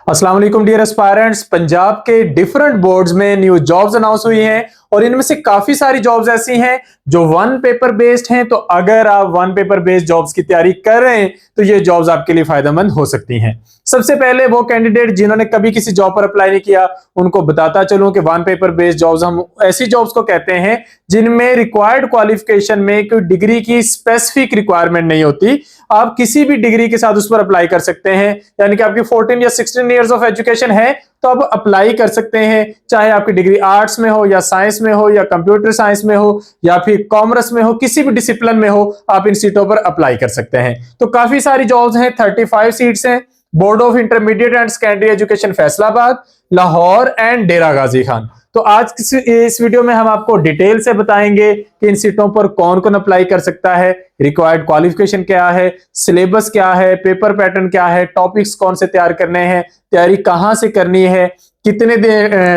अस्सलाम वालेकुम dear aspirants. Punjab के डिफरेंट बोर्ड्स में न्यू जॉब्स अनाउंस हुई हैं और इनमें से काफी सारी जॉब्स ऐसी हैं जो वन पेपर बेस्ड हैं। तो अगर आप वन पेपर बेस्ड जॉब्स की तैयारी कर रहे हैं तो ये जॉब्स आपके लिए फायदेमंद हो सकती हैं। सबसे पहले वो कैंडिडेट जिन्होंने कभी किसी जॉब पर अप्लाई नहीं किया उनको बताता चलूं कि वन पेपर बेस्ड जॉब्स हम ऐसी जॉब्स को कहते हैं जिनमें रिक्वायर्ड क्वालिफिकेशन में कोई डिग्री की स्पेसिफिक रिक्वायरमेंट नहीं होती। आप किसी भी डिग्री के साथ उस पर अप्लाई कर सकते हैं, यानी कि आपकी 14 या 16 इयर्स ऑफ एजुकेशन है तो आप अप्लाई कर सकते हैं, चाहे आपकी डिग्री आर्ट्स में हो या साइंस में हो या कंप्यूटर साइंस में हो या फिर कॉमर्स में हो, किसी भी डिसिप्लिन में हो आप इन सीटों पर अप्लाई कर सकते हैं। तो काफी सारी जॉब्स हैं, 35 सीट्स हैं। Board of intermediate and secondary education Faisalabad, Lahore and Dera Ghazi Khan. तो आज इस वीडियो में हम आपको डिटेल से बताएंगे कि इन सीटों पर कौन कौन अप्लाई कर सकता है, रिक्वायर्ड क्वालिफिकेशन क्या है, सिलेबस क्या है, पेपर पैटर्न क्या है, टॉपिक्स कौन से तैयार करने हैं, तैयारी कहां से करनी है, कितने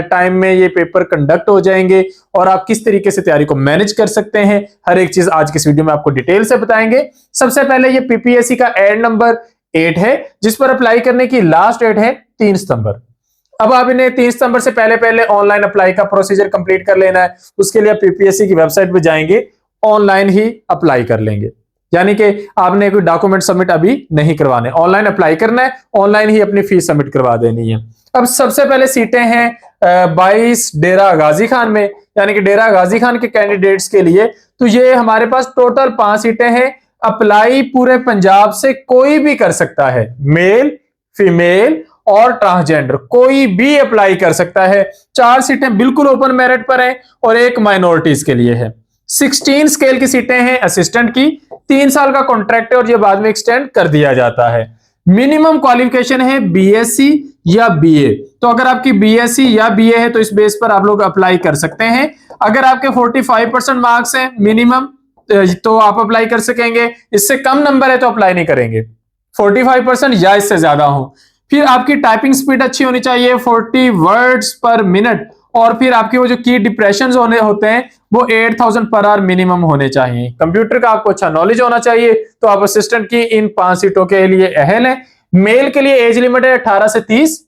टाइम में ये पेपर कंडक्ट हो जाएंगे और आप किस तरीके से तैयारी को मैनेज कर सकते हैं। हर एक चीज आज की इस वीडियो में आपको डिटेल से बताएंगे। सबसे पहले ये पीपीएससी का एड नंबर 8 है जिस पर अप्लाई करने की लास्ट डेट है 3 सितंबर। अब आप इन्हें 3 सितंबर से पहले ऑनलाइन अप्लाई का प्रोसीजर कंप्लीट कर लेना है। उसके लिए आप पीपीएससी की वेबसाइट पे जाएंगे, ऑनलाइन ही अप्लाई कर लेंगे, यानी कि आपने कोई डॉक्यूमेंट सबमिट अभी नहीं करवाने, ऑनलाइन अप्लाई करना है, ऑनलाइन ही अपनी फीस सबमिट करवा देनी है। अब सबसे पहले सीटें हैं 22 डेरा गाजी खान में, यानी कि डेरा गाजी खान के कैंडिडेट्स के लिए। तो ये हमारे पास टोटल 5 सीटें हैं। अप्लाई पूरे पंजाब से कोई भी कर सकता है, मेल, फीमेल और ट्रांसजेंडर कोई भी अप्लाई कर सकता है। 4 सीटें बिल्कुल ओपन मेरिट पर हैं और एक माइनॉरिटीज के लिए है। 16 स्केल की सीटें हैं असिस्टेंट की, 3 साल का कॉन्ट्रैक्ट है और ये बाद में एक्सटेंड कर दिया जाता है। मिनिमम क्वालिफिकेशन है बीएससी या बीए। तो अगर आपकी बीएससी या बीए है तो इस बेस पर आप लोग अप्लाई कर सकते हैं। अगर आपके 45% मार्क्स हैं मिनिमम तो आप अप्लाई कर सकेंगे, इससे कम नंबर है तो अप्लाई नहीं करेंगे। 45% या इससे ज्यादा हो। फिर आपकी टाइपिंग स्पीड अच्छी होनी चाहिए, 40 वर्ड्स पर मिनट, और फिर आपके वो जो की डिप्रेशन होते हैं वो 8000 पर आवर मिनिमम होने चाहिए। कंप्यूटर का आपको अच्छा नॉलेज होना चाहिए। तो आप असिस्टेंट की इन 5 सीटों के लिए अहल है। मेल के लिए एज लिमिट है 18 से 30,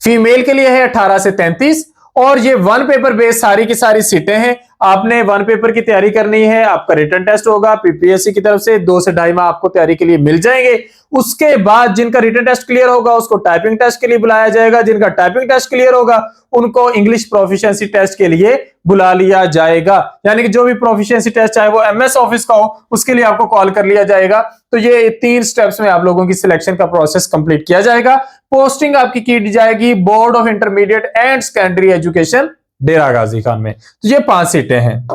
फीमेल के लिए है 18 से 33 और ये वन पेपर बेस्ड सारी की सारी सीटें हैं। आपने वन पेपर की तैयारी करनी है, आपका रिटन टेस्ट होगा पीपीएससी की तरफ से, 2 से 2.5 माह आपको तैयारी के लिए मिल जाएंगे। उसके बाद जिनका रिटन टेस्ट क्लियर होगा उसको टाइपिंग टेस्ट के लिए बुलाया जाएगा, जिनका टाइपिंग टेस्ट क्लियर होगा उनको इंग्लिश प्रोफिशिएंसी टेस्ट के लिए बुला लिया जाएगा। यानी कि जो भी प्रोफिशिएंसी टेस्ट चाहे वो एमएस ऑफिस का हो उसके लिए आपको कॉल कर लिया जाएगा। तो ये 3 स्टेप्स में आप लोगों की सिलेक्शन का प्रोसेस कंप्लीट किया जाएगा। पोस्टिंग आपकी की जाएगी board of intermediate and secondary education Dera Ghazi Khan में। तो ये 5 सीटें हैं।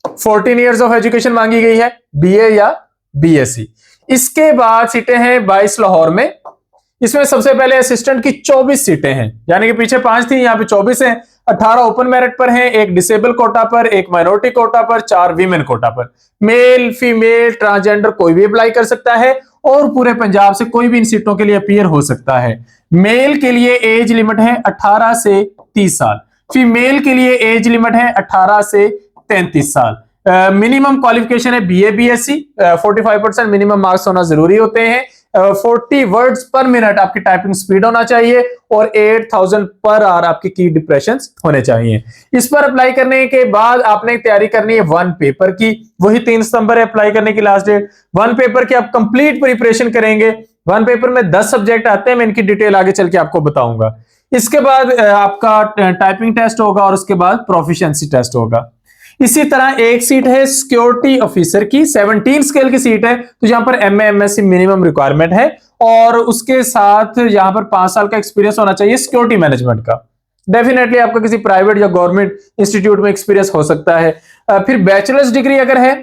14 इयर्स ऑफ एजुकेशन मांगी गई है, बीए या बीएससी। इसके बाद सीटें हैं 22 लाहौर में। इसमें सबसे पहले असिस्टेंट की 24 सीटें हैं, यानी कि पीछे 5 थी, यहाँ पे 24 हैं। 18 ओपन मेरिट पर हैं, एक डिसेबल कोटा पर, एक माइनॉरिटी कोटा पर, 4 वीमेन कोटा पर। मेल, फीमेल, ट्रांसजेंडर कोई भी अप्लाई कर सकता है और पूरे पंजाब से कोई भी इन सीटों के लिए अपीयर हो सकता है। मेल के लिए एज लिमिट है 18 से 30 साल, फीमेल के लिए एज लिमिट है 18 से 33 साल। मिनिमम क्वालिफिकेशन है बीए बीएससी, 45% मिनिमम मार्क्स होना जरूरी होते हैं। 40 वर्ड्स पर मिनट आपकी टाइपिंग स्पीड होना चाहिए और 8000 पर आवर आपकी की डिप्रेशन होने चाहिए। इस पर अप्लाई करने के बाद आपने तैयारी करनी है वन पेपर की, वही 3 सितंबर है अप्लाई करने की लास्ट डेट। वन पेपर की आप कंप्लीट प्रिपरेशन करेंगे। वन पेपर में 10 सब्जेक्ट आते हैं, मैं इनकी डिटेल आगे चल के आपको बताऊंगा। इसके बाद आपका टाइपिंग टेस्ट होगा और उसके बाद प्रोफिशिएंसी टेस्ट होगा। इसी तरह एक सीट है सिक्योरिटी ऑफिसर की, 17 स्केल की सीट है। तो यहां पर एमए एमएससी मिनिमम रिक्वायरमेंट है और उसके साथ यहां पर 5 साल का एक्सपीरियंस होना चाहिए सिक्योरिटी मैनेजमेंट का। डेफिनेटली आपका किसी प्राइवेट या गवर्नमेंट इंस्टीट्यूट में एक्सपीरियंस हो सकता है। फिर बैचलर्स डिग्री अगर है,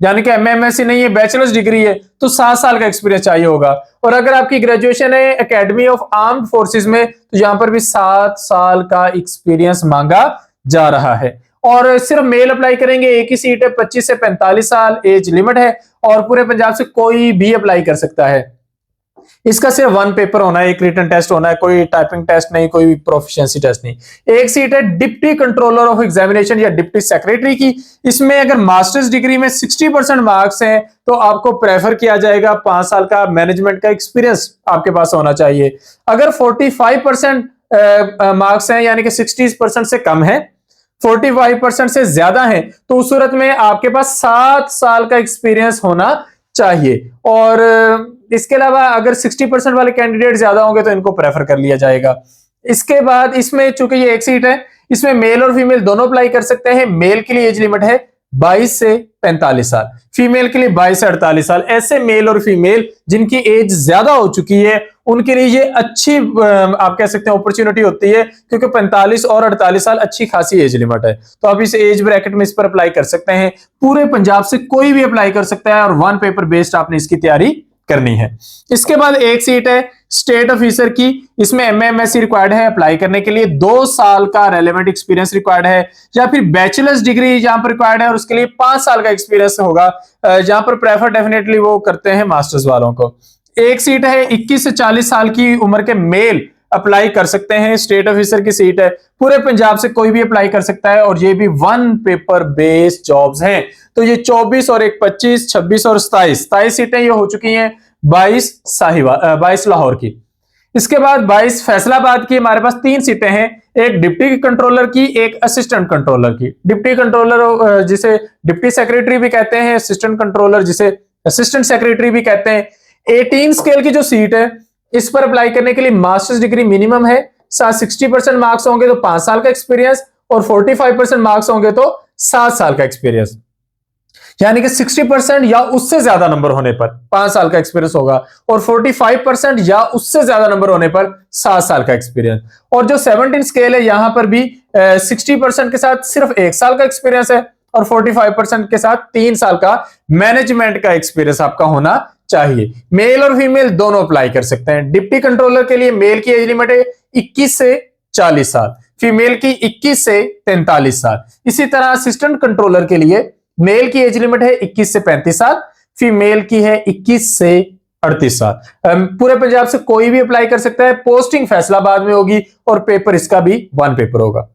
यानी कि एमए एमएससी नहीं है, बैचलर्स डिग्री है, तो 7 साल का एक्सपीरियंस चाहिए होगा। और अगर आपकी ग्रेजुएशन है एकेडमी ऑफ आर्म्ड फोर्सेस में तो यहां पर भी 7 साल का एक्सपीरियंस मांगा जा रहा है। और सिर्फ मेल अप्लाई करेंगे, एक ही सीट है, 25 से 45 साल एज लिमिट है और पूरे पंजाब से कोई भी अप्लाई कर सकता है। इसका सिर्फ वन पेपर होना है, एक रिटन टेस्ट होना है, कोई टाइपिंग टेस्ट नहीं, कोई प्रोफिशिएंसी टेस्ट नहीं। एक सीट है डिप्टी कंट्रोलर ऑफ एग्जामिनेशन या डिप्टी सेक्रेटरी की। इसमें अगर मास्टर्स डिग्री में 60% मार्क्स हैं तो आपको प्रेफर किया जाएगा, 5 साल का मैनेजमेंट का एक्सपीरियंस आपके पास होना चाहिए। अगर 45% मार्क्स हैं यानी कि 60% से कम है, 45% से ज्यादा है, तो उस सूरत में आपके पास 7 साल का एक्सपीरियंस होना चाहिए। और इसके अलावा अगर 60% वाले कैंडिडेट ज्यादा होंगे तो इनको प्रेफर कर लिया जाएगा। इसके बाद इसमें चूंकि ये एक सीट है, इसमें मेल और फीमेल दोनों अप्लाई कर सकते हैं। मेल के लिए एज लिमिट है 22 से 45 साल, फीमेल के लिए 22 से 48 साल। ऐसे मेल और फीमेल जिनकी एज ज्यादा हो चुकी है उनके लिए ये अच्छी आप कह सकते हैं अपॉर्चुनिटी होती है, क्योंकि 45 और 48 साल अच्छी खासी एज लिमिट है। तो आप इस एज ब्रैकेट में इस पर अप्लाई कर सकते हैं। पूरे पंजाब से कोई भी अप्लाई कर सकता है और वन पेपर बेस्ड आपने इसकी तैयारी करनी है। इसके बाद एक सीट है स्टेट ऑफिसर की। इसमें MA/MSc रिक्वायर्ड है अप्लाई करने के लिए, 2 साल का रेलेवेंट एक्सपीरियंस रिक्वायर्ड है, या फिर बैचलर्स डिग्री जहां पर रिक्वायर्ड है और उसके लिए 5 साल का एक्सपीरियंस होगा, जहां पर प्रेफर डेफिनेटली वो करते हैं मास्टर्स वालों को। एक सीट है 21 से 40 साल की उम्र के मेल अप्लाई कर सकते हैं, स्टेट ऑफिसर की सीट है। पूरे पंजाब से कोई भी अप्लाई कर सकता है और ये भी वन पेपर बेस्ड जॉब्स हैं। तो ये 24 और एक 25, 26 और 27 सीटें ये हो चुकी हैं। 22 लाहौर की। इसके बाद 22 फैसलाबाद की। हमारे पास 3 सीटें हैं, एक डिप्टी कंट्रोलर की, एक असिस्टेंट कंट्रोलर की। डिप्टी कंट्रोलर जिसे डिप्टी सेक्रेटरी भी कहते हैं, असिस्टेंट कंट्रोलर जिसे असिस्टेंट सेक्रेटरी भी कहते हैं। 18 स्केल की जो सीट है इस पर अप्लाई करने के लिए मास्टर्स डिग्री मिनिमम है, 60% मार्क्स होंगे तो 5 साल का एक्सपीरियंस, और 45% मार्क्स होंगे तो 7 साल का एक्सपीरियंस। यानी कि 60% या उससे ज्यादा नंबर होने पर 5 साल का एक्सपीरियंस होगा, और 45% या उससे ज्यादा नंबर होने पर 7 साल का एक्सपीरियंस। और जो 17 स्केल है यहां पर भी 60% के साथ सिर्फ 1 साल का एक्सपीरियंस है, और 45% के साथ 3 साल का मैनेजमेंट का एक्सपीरियंस आपका होना चाहिए। मेल और फीमेल दोनों अप्लाई कर सकते हैं। डिप्टी कंट्रोलर के लिए मेल की एज लिमिट है 21 से 40 साल, फीमेल की 21 से 43 साल। इसी तरह असिस्टेंट कंट्रोलर के लिए मेल की एज लिमिट है 21 से 35 साल, फीमेल की है 21 से 38 साल। पूरे पंजाब से कोई भी अप्लाई कर सकता है। पोस्टिंग फैसलाबाद में होगी और पेपर इसका भी वन पेपर होगा।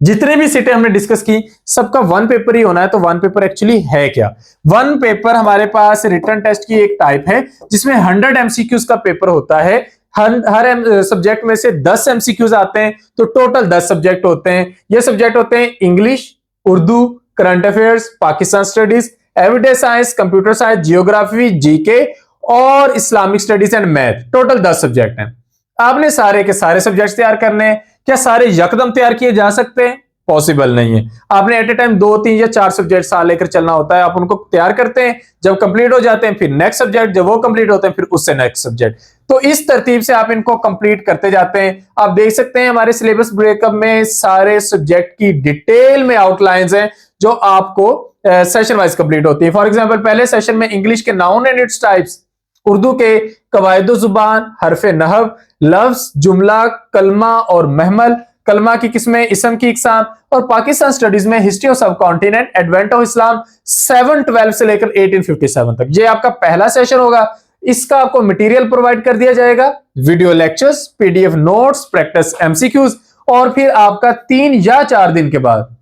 जितने भी सीटें हमने डिस्कस की सबका वन पेपर ही होना है। तो वन पेपर एक्चुअली है क्या? वन पेपर हमारे पास रिटन टेस्ट की एक टाइप है जिसमें 100 MCQs का पेपर होता है। हर सब्जेक्ट में से 10 MCQs आते हैं, तो टोटल 10 सब्जेक्ट होते हैं। ये सब्जेक्ट होते हैं English, Urdu, current affairs, Pakistan studies, everyday science, computer science, geography, GK और Islamic studies and math. Total 10 subject हैं। आपने सारे के सारे सब्जेक्ट तैयार करने हैं। क्या सारे यकदम तैयार किए जा सकते हैं? पॉसिबल नहीं है। आपने एट ए टाइम 2, 3 या 4 सब्जेक्ट साथ लेकर चलना होता है। आप उनको तैयार करते हैं, जब कंप्लीट हो जाते हैं फिर नेक्स्ट सब्जेक्ट, जब वो कंप्लीट होते हैं फिर उससे नेक्स्ट सब्जेक्ट। तो इस तरतीब से आप इनको कंप्लीट करते जाते हैं। आप देख सकते हैं हमारे सिलेबस ब्रेकअप में सारे सब्जेक्ट की डिटेल में आउटलाइंस हैं जो आपको सेशन वाइज कंप्लीट होती है। फॉर एग्जांपल पहले सेशन में इंग्लिश के noun and its types, Urdu के कवायद जुबान, हरफे नहव, लफ्ज, जुमला, कलमा और महमल, कलमा की किस्में, इसम की इकसाम, और पाकिस्तान स्टडीज में हिस्ट्री ऑफ सब कॉन्टिनेंट, एडवेंट ऑफ इस्लाम 712 से लेकर 1857 तक। ये आपका पहला सेशन होगा। इसका आपको मटेरियल प्रोवाइड कर दिया जाएगा, video lectures, PDF notes, practice MCQs, और फिर आपका 3 या 4 दिन के बाद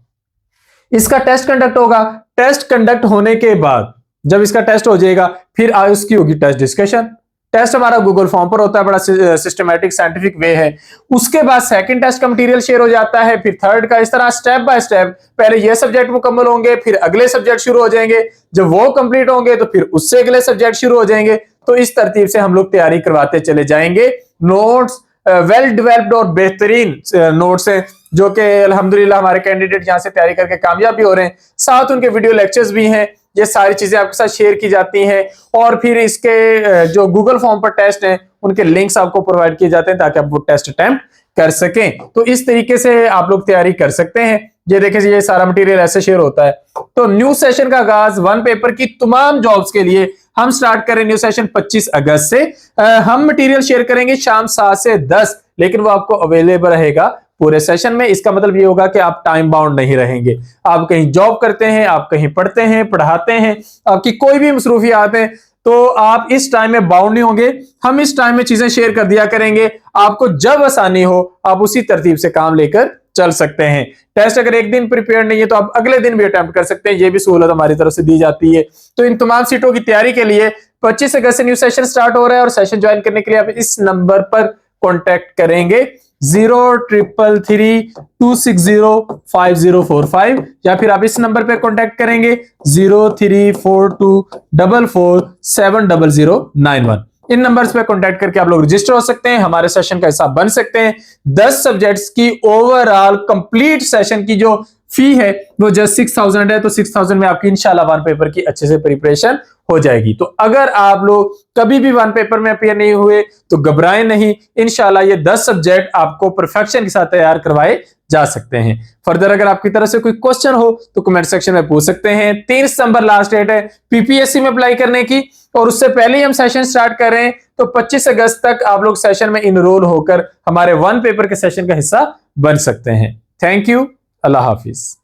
इसका टेस्ट कंडक्ट होगा। टेस्ट कंडक्ट होने के बाद जब इसका टेस्ट हो जाएगा फिर उसकी होगी टेस्ट डिस्कशन। टेस्ट हमारा गूगल फॉर्म पर होता है, बड़ा सिस्टमैटिक साइंटिफिक वे है। उसके बाद सेकंड टेस्ट का मटेरियल शेयर हो जाता है, फिर थर्ड का, इस तरह स्टेप बाय स्टेप। पहले ये सब्जेक्ट मुकम्मल होंगे, फिर अगले सब्जेक्ट शुरू हो जाएंगे, जब वो कंप्लीट होंगे तो फिर उससे अगले सब्जेक्ट शुरू हो जाएंगे। तो इस तरतीब से हम लोग तैयारी करवाते चले जाएंगे। नोट्स वेल डेवलप्ड और बेहतरीन नोट्स हैं जो कि अल्हम्दुलिल्लाह हमारे कैंडिडेट यहां से तैयारी करके कामयाब भी हो रहे हैं। साथ उनके वीडियो लेक्चर्स भी हैं। ये सारी चीजें आपके साथ शेयर की जाती हैं, और फिर इसके जो गूगल फॉर्म पर टेस्ट हैं उनके लिंक्स आपको प्रोवाइड किए जाते हैं ताकि आप वो टेस्ट अटेम्प्ट कर सकें। तो इस तरीके से आप लोग तैयारी कर सकते हैं। ये देखें, ये सारा मटेरियल ऐसे शेयर होता है। तो न्यू सेशन का आगाज वन पेपर की तमाम जॉब्स के लिए हम स्टार्ट करें न्यू सेशन 25 अगस्त से। हम मटेरियल शेयर करेंगे शाम 7 से 10, लेकिन वो आपको अवेलेबल रहेगा पूरे सेशन में। इसका मतलब ये होगा कि आप टाइम बाउंड नहीं रहेंगे। आप कहीं जॉब करते हैं, आप कहीं पढ़ते हैं, पढ़ाते हैं, आपकी कोई भी मसरूफियात है, तो आप इस टाइम में बाउंड नहीं होंगे। हम इस टाइम में चीजें शेयर कर दिया करेंगे, आपको जब आसानी हो आप उसी तरतीब से काम लेकर चल सकते हैं। टेस्ट अगर एक दिन प्रिपेयर नहीं है तो आप अगले दिन भी अटेम्प्ट कर सकते हैं, ये भी सहूलत हमारी तरफ से दी जाती है। तो इन तमाम सीटों की तैयारी के लिए 25 अगस्त से न्यू सेशन स्टार्ट हो रहा है और सेशन ज्वाइन करने के लिए आप इस नंबर पर कॉन्टेक्ट करेंगे 0333260545 या फिर आप इस नंबर पर कॉन्टेक्ट करेंगे 0342447091। इन नंबर्स पे कांटेक्ट करके आप लोग रजिस्टर हो सकते हैं, हमारे सेशन का हिस्सा बन सकते हैं। 10 सब्जेक्ट्स की ओवरऑल कंप्लीट सेशन की जो फी है वो जस्ट 6000 है। तो 6000 में आपकी इंशाल्लाह वन पेपर की अच्छे से प्रिपरेशन हो जाएगी। तो अगर आप लोग कभी भी वन पेपर में अपियर नहीं हुए तो घबराएं नहीं, इंशाल्लाह ये 10 सब्जेक्ट आपको परफेक्शन के साथ तैयार करवाए जा सकते हैं। फर्दर अगर आपकी तरफ से कोई क्वेश्चन हो तो कमेंट सेक्शन में पूछ सकते हैं। 3 सितंबर लास्ट डेट है पीपीएससी में अप्लाई करने की और उससे पहले ही हम सेशन स्टार्ट कर रहे हैं। तो 25 अगस्त तक आप लोग सेशन में इनरोल होकर हमारे वन पेपर के सेशन का हिस्सा बन सकते हैं। Thank you, Allah Hafiz.